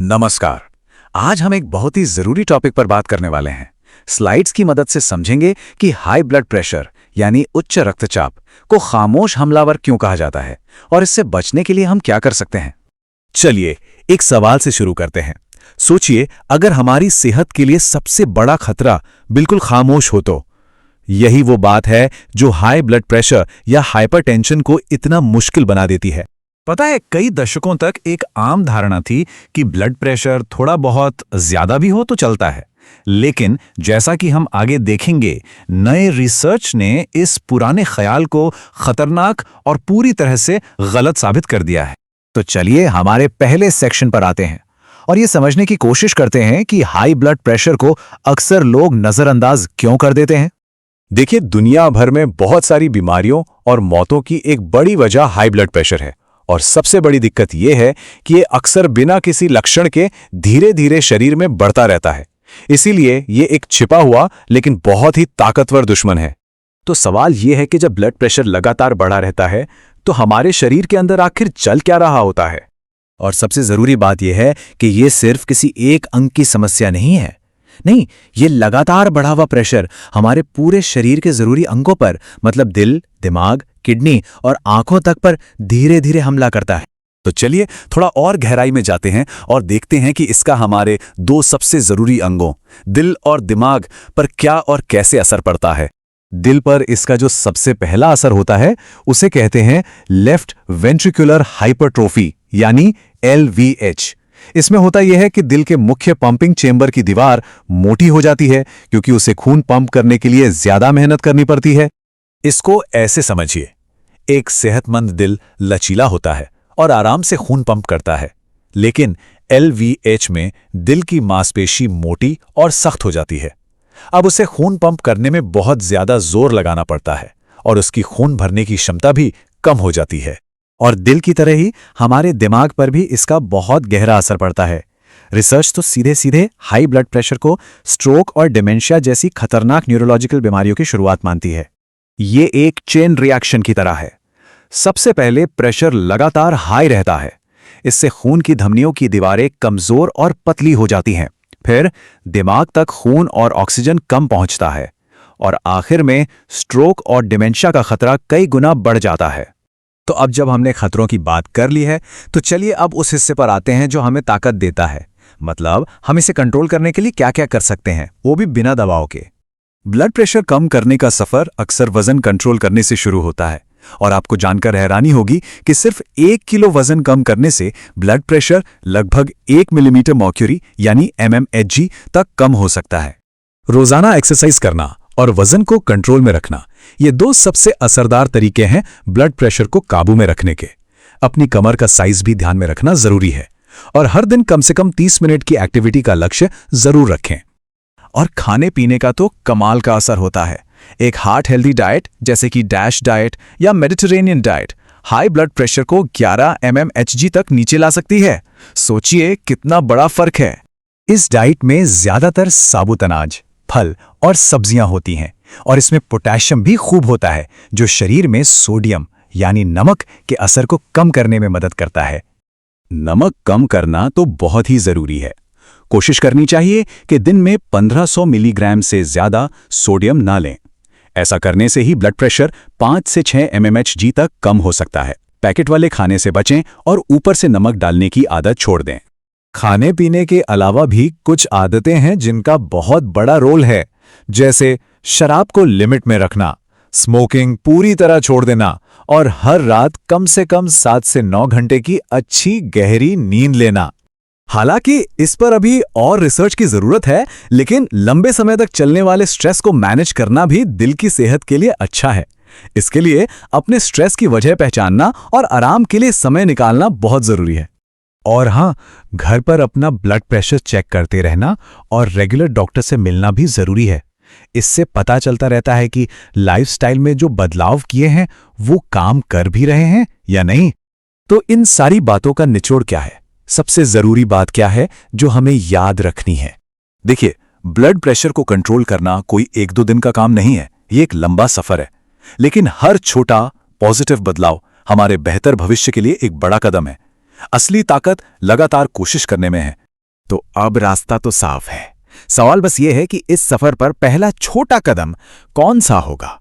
नमस्कार। आज हम एक बहुत ही जरूरी टॉपिक पर बात करने वाले हैं। स्लाइड्स की मदद से समझेंगे कि हाई ब्लड प्रेशर यानी उच्च रक्तचाप को खामोश हमलावर क्यों कहा जाता है और इससे बचने के लिए हम क्या कर सकते हैं। चलिए एक सवाल से शुरू करते हैं। सोचिए, अगर हमारी सेहत के लिए सबसे बड़ा खतरा बिल्कुल खामोश हो तो यही वो बात है जो हाई ब्लड प्रेशर या हाइपरटेंशन को इतना मुश्किल बना देती है। पता है, कई दशकों तक एक आम धारणा थी कि ब्लड प्रेशर थोड़ा बहुत ज्यादा भी हो तो चलता है, लेकिन जैसा कि हम आगे देखेंगे, नए रिसर्च ने इस पुराने ख्याल को खतरनाक और पूरी तरह से गलत साबित कर दिया है। तो चलिए हमारे पहले सेक्शन पर आते हैं और ये समझने की कोशिश करते हैं कि हाई ब्लड प्रेशर को अक्सर लोग नजरअंदाज क्यों कर देते हैं। देखिए, दुनिया भर में बहुत सारी बीमारियों और मौतों की एक बड़ी वजह हाई ब्लड प्रेशर है, और सबसे बड़ी दिक्कत यह है कि ये अक्सर बिना किसी लक्षण के धीरे धीरे शरीर में बढ़ता रहता है। इसीलिए ये एक छिपा हुआ लेकिन बहुत ही ताकतवर दुश्मन है। तो सवाल ये है कि जब ब्लड प्रेशर लगातार बढ़ा रहता है तो हमारे शरीर के अंदर आखिर चल क्या रहा होता है। और सबसे जरूरी बात यह है कि ये सिर्फ किसी एक अंग की समस्या नहीं है। नहीं, ये लगातार बढ़ा हुआ प्रेशर हमारे पूरे शरीर के जरूरी अंगों पर, मतलब दिल, दिमाग, किडनी और आंखों तक पर धीरे धीरे हमला करता है। तो चलिए थोड़ा और गहराई में जाते हैं और देखते हैं कि इसका हमारे दो सबसे जरूरी अंगों, दिल और दिमाग, पर क्या और कैसे असर पड़ता है। दिल पर इसका जो सबसे पहला असर होता है उसे कहते हैं लेफ्ट वेंट्रिकुलर हाइपरट्रोफी यानी LVH। इसमें होता यह है कि दिल के मुख्य पंपिंग चेंबर की दीवार मोटी हो जाती है क्योंकि उसे खून पंप करने के लिए ज्यादा मेहनत करनी पड़ती है। इसको ऐसे समझिए, एक सेहतमंद दिल लचीला होता है और आराम से खून पंप करता है, लेकिन LVH में दिल की मांसपेशी मोटी और सख्त हो जाती है। अब उसे खून पंप करने में बहुत ज्यादा जोर लगाना पड़ता है और उसकी खून भरने की क्षमता भी कम हो जाती है। और दिल की तरह ही हमारे दिमाग पर भी इसका बहुत गहरा असर पड़ता है। रिसर्च तो सीधे सीधे हाई ब्लड प्रेशर को स्ट्रोक और डिमेंशिया जैसी खतरनाक न्यूरोलॉजिकल बीमारियों की शुरुआत मानती है। ये एक चेन रिएक्शन की तरह है। सबसे पहले प्रेशर लगातार हाई रहता है, इससे खून की धमनियों की दीवारें कमजोर और पतली हो जाती हैं। फिर दिमाग तक खून और ऑक्सीजन कम पहुंचता है और आखिर में स्ट्रोक और डिमेंशिया का खतरा कई गुना बढ़ जाता है। तो अब जब हमने खतरों की बात कर ली है, तो चलिए अब उस हिस्से पर आते हैं जो हमें ताकत देता है। मतलब हम इसे कंट्रोल करने के लिए क्या क्या कर सकते हैं, वो भी बिना दबाव के। ब्लड प्रेशर कम करने का सफर अक्सर वजन कंट्रोल करने से शुरू होता है, और आपको जानकर हैरानी होगी कि सिर्फ 1 किलो वजन कम करने से ब्लड प्रेशर लगभग 1 मिलीमीटर मर्क्यूरी यानी mmHg तक कम हो सकता है। रोजाना एक्सरसाइज करना और वजन को कंट्रोल में रखना, ये दो सबसे असरदार तरीके हैं ब्लड प्रेशर को काबू में रखने के। अपनी कमर का साइज भी ध्यान में रखना जरूरी है और हर दिन कम से कम 30 मिनट की एक्टिविटी का लक्ष्य जरूर रखें। और खाने पीने का तो कमाल का असर होता है। एक हार्ट हेल्दी डाइट जैसे कि डैश डाइट या Mediterranean diet high blood pressure को 11 mmHg तक नीचे ला सकती है। सोचिए कितना बड़ा फर्क है। इस डाइट में ज्यादातर साबुत अनाज, फल और सब्जियां होती हैं और इसमें पोटेशियम भी खूब होता है जो शरीर में सोडियम यानी नमक के असर को कम करने में मदद करता है। नमक कम करना तो बहुत ही जरूरी है। कोशिश करनी चाहिए कि दिन में 1500 मिलीग्राम से ज्यादा सोडियम ना लें। ऐसा करने से ही ब्लड प्रेशर 5 से 6 mmHg तक कम हो सकता है। पैकेट वाले खाने से बचें और ऊपर से नमक डालने की आदत छोड़ दें। खाने पीने के अलावा भी कुछ आदतें हैं जिनका बहुत बड़ा रोल है, जैसे शराब को लिमिट में रखना, स्मोकिंग पूरी तरह छोड़ देना और हर रात कम से कम 7 से 9 घंटे की अच्छी गहरी नींद लेना। हालांकि इस पर अभी और रिसर्च की जरूरत है, लेकिन लंबे समय तक चलने वाले स्ट्रेस को मैनेज करना भी दिल की सेहत के लिए अच्छा है। इसके लिए अपने स्ट्रेस की वजह पहचानना और आराम के लिए समय निकालना बहुत जरूरी है। और हाँ, घर पर अपना ब्लड प्रेशर चेक करते रहना और रेगुलर डॉक्टर से मिलना भी जरूरी है। इससे पता चलता रहता है कि लाइफस्टाइल में जो बदलाव किए हैं वो काम कर भी रहे हैं या नहीं। तो इन सारी बातों का निचोड़ क्या है? सबसे जरूरी बात क्या है जो हमें याद रखनी है? देखिए, ब्लड प्रेशर को कंट्रोल करना कोई 1-2 दिन का काम नहीं है, ये एक लंबा सफर है। लेकिन हर छोटा पॉजिटिव बदलाव हमारे बेहतर भविष्य के लिए एक बड़ा कदम है। असली ताकत लगातार कोशिश करने में है, तो अब रास्ता तो साफ है। सवाल बस ये है कि इस सफर पर पहला छोटा कदम कौन सा होगा।